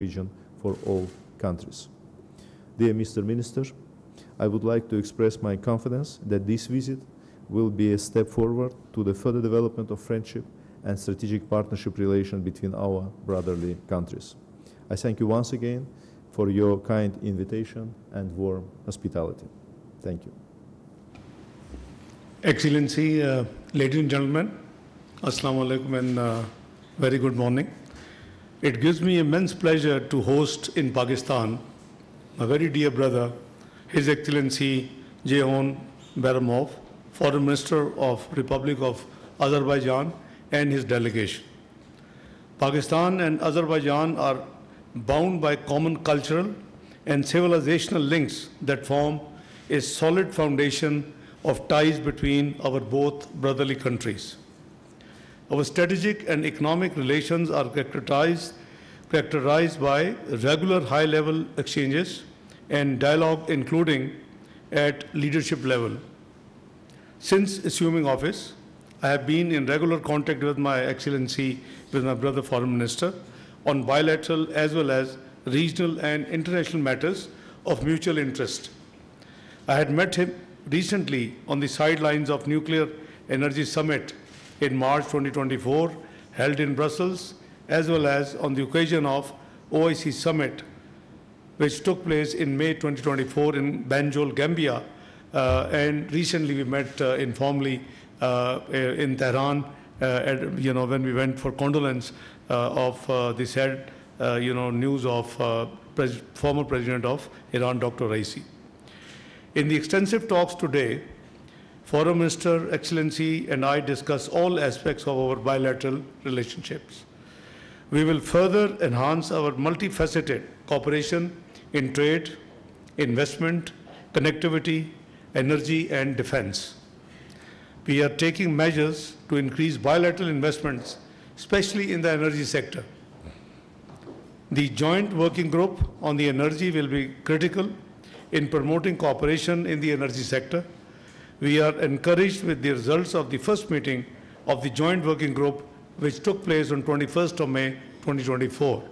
region for all countries. Dear Mr. Minister, I would like to express my confidence that this visit will be a step forward to the further development of friendship and strategic partnership relation between our brotherly countries. I thank you once again for your kind invitation and warm hospitality. Thank you. Excellency, ladies and gentlemen, Assalamu alaikum and very good morning. It gives me immense pleasure to host in Pakistan my very dear brother, His Excellency Ceyhun Bayramov, Foreign Minister of Republic of Azerbaijan, and his delegation. Pakistan and Azerbaijan are bound by common cultural and civilizational links that form a solid foundation of ties between our both brotherly countries. Our strategic and economic relations are characterized by regular high-level exchanges and dialogue, including at leadership level. Since assuming office, I have been in regular contact with my Excellency, with my brother Foreign Minister, on bilateral as well as regional and international matters of mutual interest. I had met him recently on the sidelines of Nuclear Energy Summit in March 2024, held in Brussels, as well as on the occasion of OIC Summit, which took place in May 2024 in Banjul, Gambia. And recently we met informally in Tehran, when we went for condolence of the sad, news of former President of Iran, Dr. Raisi. In the extensive talks today, Foreign Minister, Excellency, and I discuss all aspects of our bilateral relationships. We will further enhance our multifaceted cooperation in trade, investment, connectivity, energy, and defense. We are taking measures to increase bilateral investments, especially in the energy sector. The joint working group on the energy will be critical in promoting cooperation in the energy sector. We are encouraged with the results of the first meeting of the joint working group, which took place on 21st of May 2024.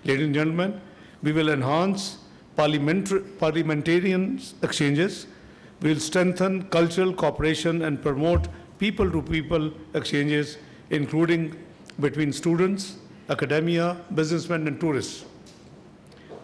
Ladies and gentlemen, we will enhance parliamentarian exchanges. We will strengthen cultural cooperation and promote people-to-people exchanges, including between students, academia, businessmen, and tourists.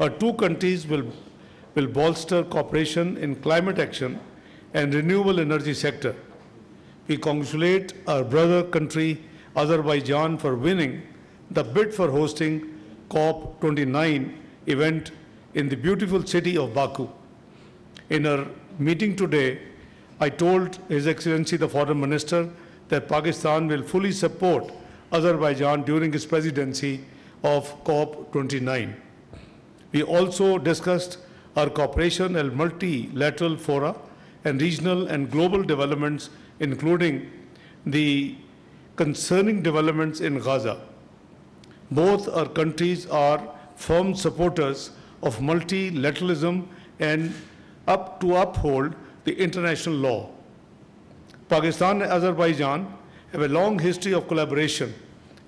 Our two countries will bolster cooperation in climate action and renewable energy sector. We congratulate our brother country, Azerbaijan, for winning the bid for hosting COP29 event in the beautiful city of Baku. In our meeting today, I told His Excellency the Foreign Minister that Pakistan will fully support Azerbaijan during its presidency of COP29. We also discussed our cooperation at multilateral fora and regional and global developments, including the concerning developments in Gaza. Both our countries are firm supporters of multilateralism and to uphold the international law. Pakistan and Azerbaijan have a long history of collaboration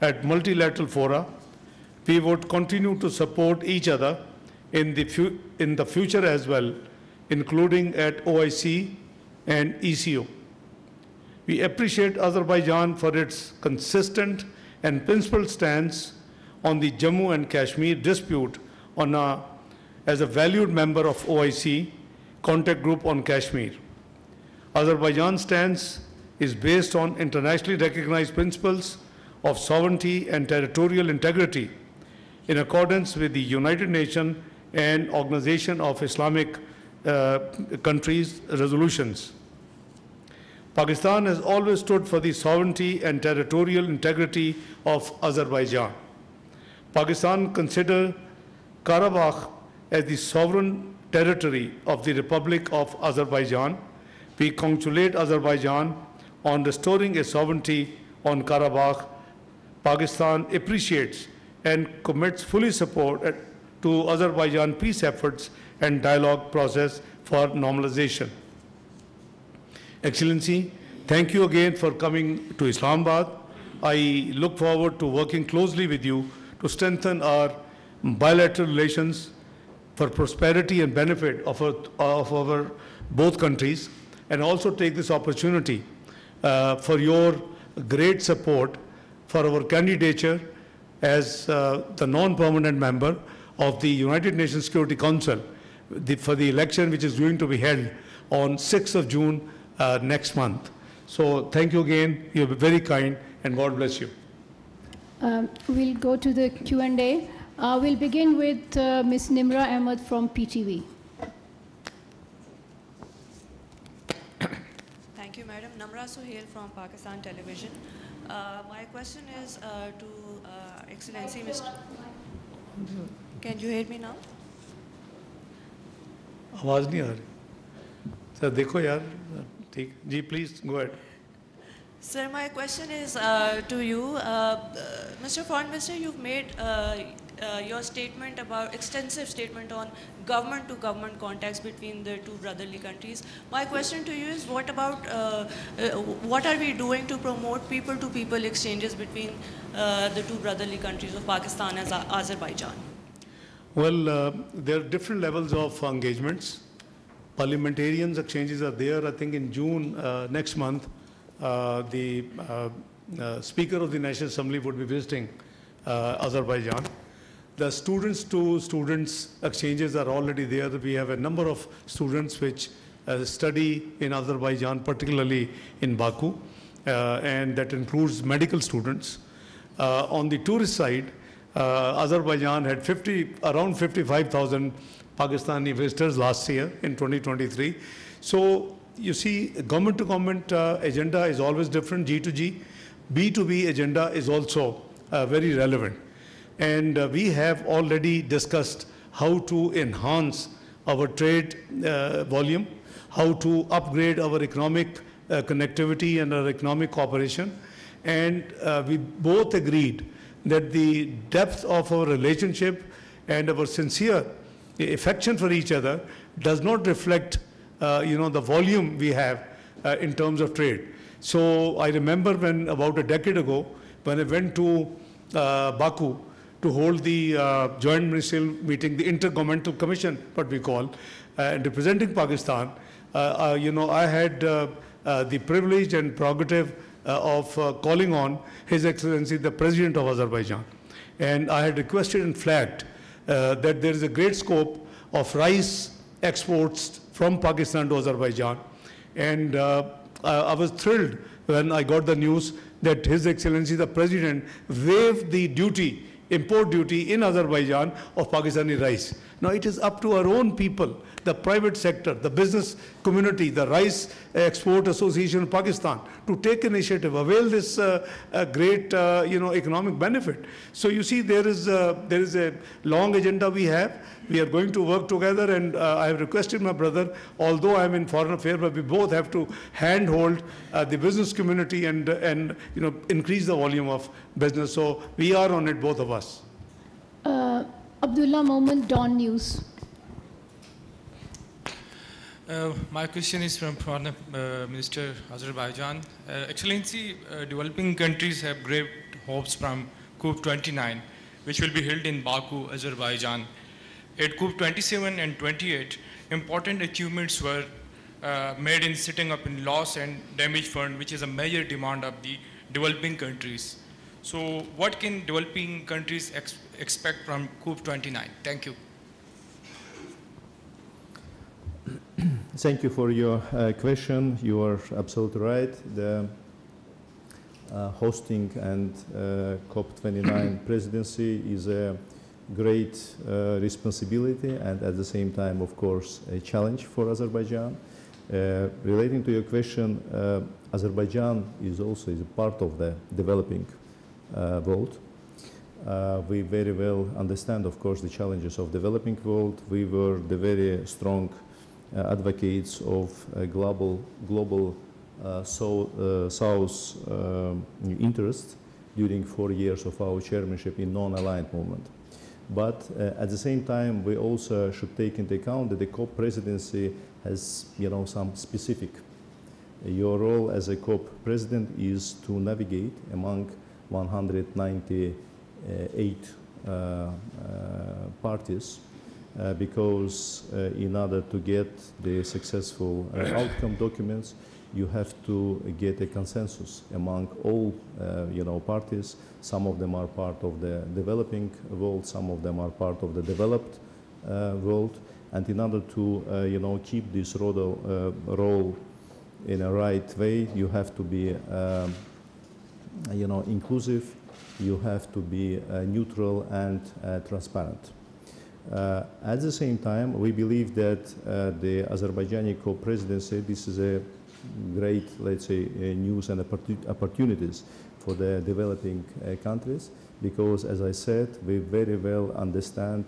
at multilateral fora. We would continue to support each other in the future as well, including at OIC and ECO. We appreciate Azerbaijan for its consistent and principled stance on the Jammu and Kashmir dispute as a valued member of OIC contact group on Kashmir. Azerbaijan's stance is based on internationally recognized principles of sovereignty and territorial integrity in accordance with the United Nations and Organization of Islamic Countries resolutions. Pakistan has always stood for the sovereignty and territorial integrity of Azerbaijan. Pakistan considers Karabakh as the sovereign territory of the Republic of Azerbaijan. We congratulate Azerbaijan on restoring a sovereignty on Karabakh. Pakistan appreciates and commits fully support to Azerbaijan peace efforts and dialogue process for normalization. Excellency, thank you again for coming to Islamabad. I look forward to working closely with you to strengthen our bilateral relations for prosperity and benefit of our both countries, and also take this opportunity for your great support for our candidature as the non-permanent member of the United Nations Security Council for the election which is going to be held on 6th of June next month. So thank you again. You're very kind, and God bless you. We'll go to the Q&A. We'll begin with Ms. Nimra Ahmed from PTV. Thank you, Madam. Namra Suhail from Pakistan Television. My question is to Excellency Mr. Can you hear me now? आवाज नहीं आ रही sir देखो यार ठीक जी please go ahead Sir, my question is to you. Mr. Foreign Minister, you've made your statement about extensive statement on government-to-government contacts between the two brotherly countries. My question to you is, what about what are we doing to promote people-to-people exchanges between the two brotherly countries of Pakistan and Azerbaijan? Well, there are different levels of engagements. Parliamentarians exchanges are there. I think in June next month, the Speaker of the National Assembly would be visiting Azerbaijan. The students-to-students exchanges are already there. We have a number of students which study in Azerbaijan, particularly in Baku, and that includes medical students. On the tourist side, Azerbaijan had around 55,000 Pakistani visitors last year in 2023. So you see, government-to-government agenda is always different, G to G. B2B agenda is also very relevant. And we have already discussed how to enhance our trade volume, how to upgrade our economic connectivity and our economic cooperation. And we both agreed that the depth of our relationship and our sincere affection for each other does not reflect the volume we have in terms of trade. So I remember when about a decade ago, when I went to Baku to hold the joint ministerial meeting, the Intergovernmental Commission, what we call, representing Pakistan, I had the privilege and prerogative of calling on His Excellency, the President of Azerbaijan. And I had requested and flagged that there is a great scope of rice exports from Pakistan to Azerbaijan. And I was thrilled when I got the news that His Excellency, the President, waived the duty, import duty in Azerbaijan of Pakistani rice. Now it is up to our own people, the private sector, the business community, the Rice Export Association of Pakistan, to take initiative, avail this great economic benefit. So you see, there is a long agenda we have. We are going to work together, and I have requested my brother, although I am in foreign affairs, but we both have to handhold the business community and increase the volume of business. So we are on it, both of us. Abdullah Moment, Dawn News. My question is from Foreign Minister Azerbaijan. Excellency, developing countries have great hopes from COP29, which will be held in Baku, Azerbaijan. At COP27 and 28, important achievements were made in setting up in loss and damage fund, which is a major demand of the developing countries. So what can developing countries expect from COP29? Thank you. Thank you for your question. You are absolutely right. The hosting and COP29 presidency is a great responsibility and at the same time, of course, a challenge for Azerbaijan. Relating to your question, Azerbaijan is also a part of the developing world. We very well understand, of course, the challenges of developing world. We were the very strong advocates of a global South interest during 4 years of our chairmanship in non-aligned movement. But at the same time, we also should take into account that the COP presidency has, some specific. Your role as a COP president is to navigate among 198 parties, because in order to get the successful outcome documents, you have to get a consensus among all parties. Some of them are part of the developing world, some of them are part of the developed world, and in order to keep this role in a right way, you have to be inclusive, you have to be neutral and transparent. At the same time, we believe that the Azerbaijani co-presidency, this is a great, let's say, news and opportunities for the developing countries, because, as I said, we very well understand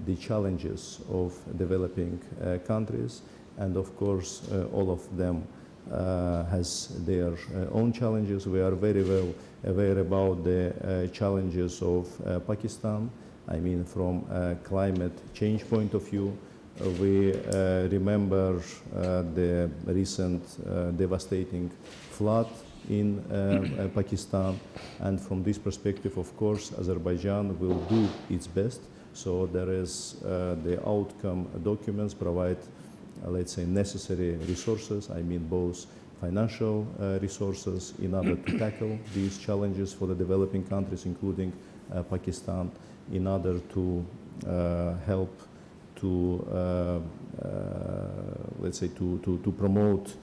the challenges of developing countries, and of course, all of them has their own challenges. We are very well aware about the challenges of Pakistan. I mean, from a climate change point of view, we remember the recent devastating flood in Pakistan, and from this perspective, of course, Azerbaijan will do its best. So there is the outcome documents provide, let's say, necessary resources. I mean, both financial resources in order to tackle these challenges for the developing countries, including Pakistan, in order to help to, let's say, to promote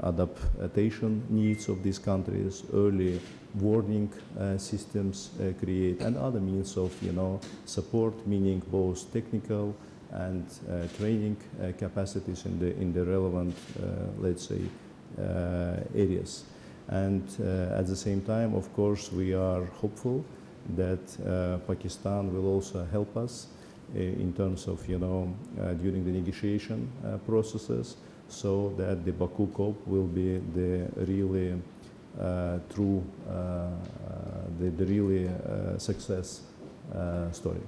adaptation needs of these countries, early warning systems create, and other means of support, meaning both technical and training capacities in the relevant, let's say, areas. And at the same time, of course, we are hopeful that Pakistan will also help us in terms of, during the negotiation processes, so that the Baku COP will be the really true, the really success story.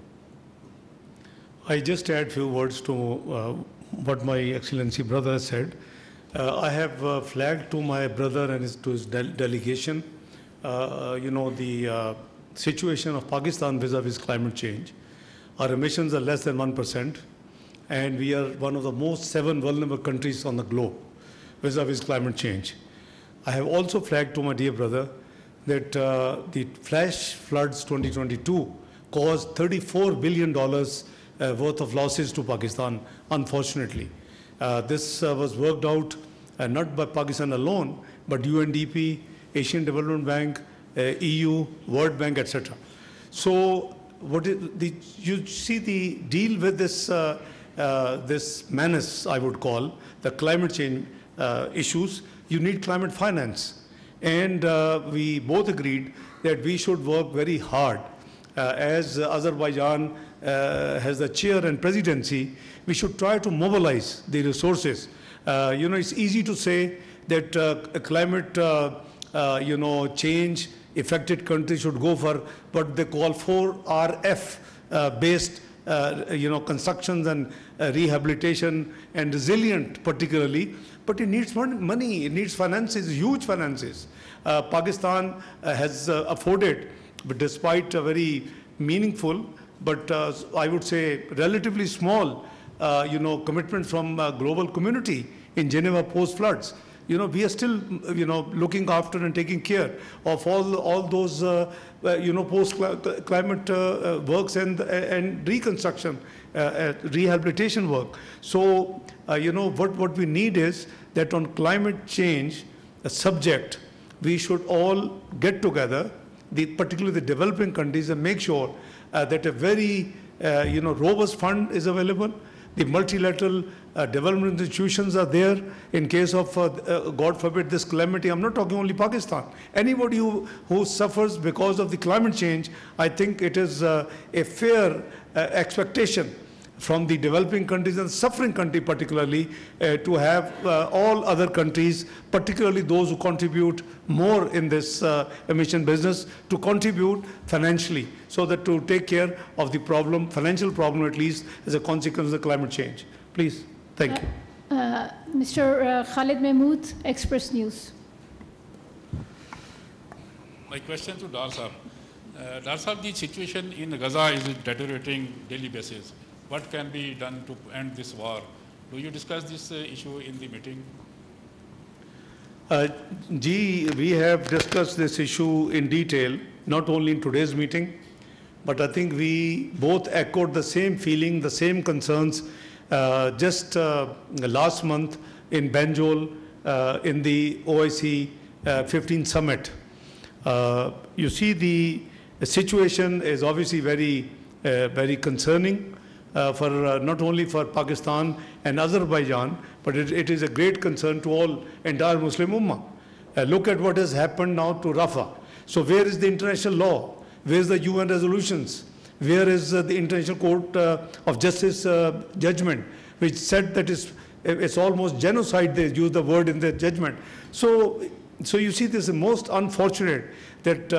I just add a few words to what my Excellency brother said. I have flagged to my brother and to his delegation, the situation of Pakistan vis-a-vis climate change. Our emissions are less than 1%, and we are one of the most 7 vulnerable countries on the globe vis-a-vis climate change. I have also flagged to my dear brother that the flash floods 2022 caused $34 billion worth of losses to Pakistan, unfortunately. This was worked out not by Pakistan alone, but UNDP, Asian Development Bank, EU, World Bank, etc. So you see the deal with this, this menace, I would call, the climate change issues, you need climate finance. And we both agreed that we should work very hard. As Azerbaijan has the chair and presidency, we should try to mobilize the resources. It's easy to say that climate, change affected countries should go for what they call 4RF based, constructions and rehabilitation and resilient particularly. But it needs money, it needs finances, huge finances. Pakistan has afforded, but despite a very meaningful, but I would say relatively small, commitment from global community in Geneva post-floods. We are still, looking after and taking care of all those, post-climate works and reconstruction, rehabilitation work. So, what we need is that on climate change, a subject, we should all get together, particularly the developing countries, and make sure that a very, robust fund is available. The multilateral development institutions are there in case of, God forbid, this calamity. I'm not talking only Pakistan. Anybody who suffers because of the climate change, I think it is a fair expectation from the developing countries and suffering country particularly to have all other countries, particularly those who contribute more in this emission business, to contribute financially so that to take care of the problem, financial problem at least, as a consequence of the climate change. Please, thank you. Mr. Khalid Mahmood, Express News. My question to Dar sir. Dr. Saab, the situation in Gaza is deteriorating daily basis. What can be done to end this war? Do you discuss this issue in the meeting? We have discussed this issue in detail, not only in today's meeting, but I think we both echoed the same feeling, the same concerns just last month in Banjul in the OIC 15 summit. You see, the situation is obviously very concerning for not only for Pakistan and Azerbaijan, but it is a great concern to all entire Muslim Ummah. Look at what has happened now to Rafah. So where is the international law? Where is the UN resolutions? Where is the International Court of Justice judgment, which said that it's almost genocide? They use the word in their judgment. So you see, this is most unfortunate that